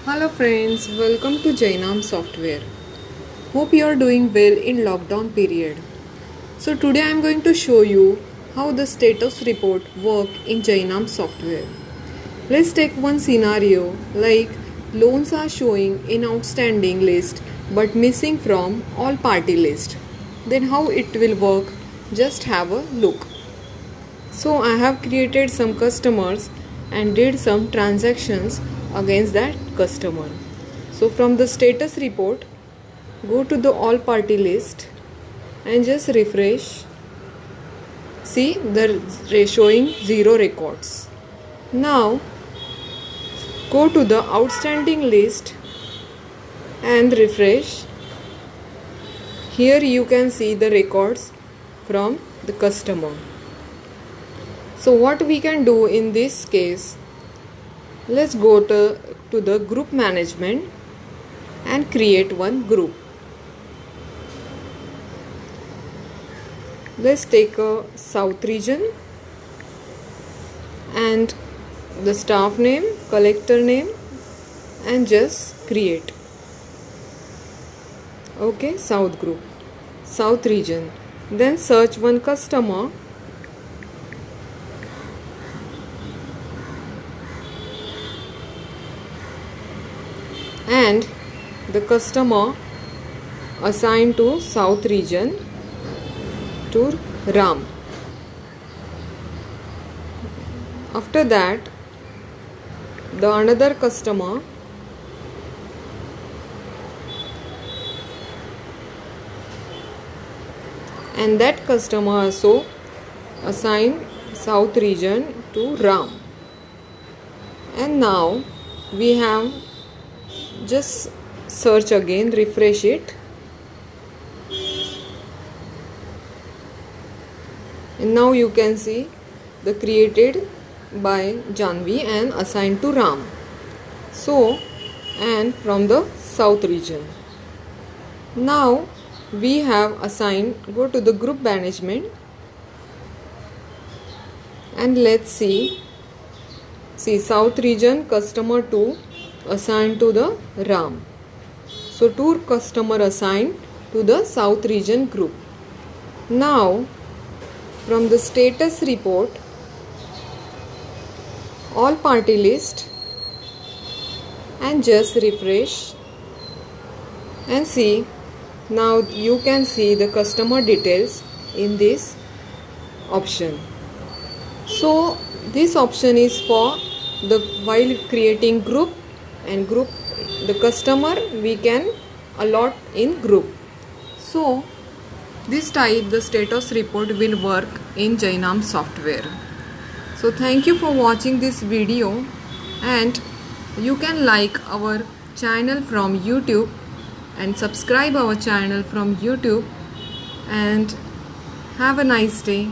Hello friends, welcome to Jainam Software. Hope you are doing well in lockdown period. So today I am going to show you how the status report work in Jainam Software. Let's take one scenario like loans are showing in outstanding list but missing from all party list. Then how it will work? Just have a look. So I have created some customers and did some transactions against that customer. So from the status report, go to the all party list and just refresh. See, they're showing 0 records. Now go to the outstanding list and refresh. Here you can see the records from the customer. So what we can do in this case, let's go to the group management and create one group. Let's take a South region and the staff name, collector name, and just create. Okay, South group, South region. Then search one customer. And the customer assigned to South region to Ram. After that, the another customer and that customer also assigned South region to Ram. And now we have just search again, refresh it, and now you can see the created by Janvi and assigned to Ram. So, and from the South region. Now we have assigned, go to the group management and let's see South region customer 2 assigned to the Ram. So 2 customer assigned to the South region group. Now from the status report, all party list and just refresh and see. Now you can see the customer details in this option. So this option is for the while creating group and group the customer we can allot in group. So this type the status report will work in Jainam Software. So thank you for watching this video, and you can like our channel from YouTube and subscribe our channel from YouTube, and have a nice day.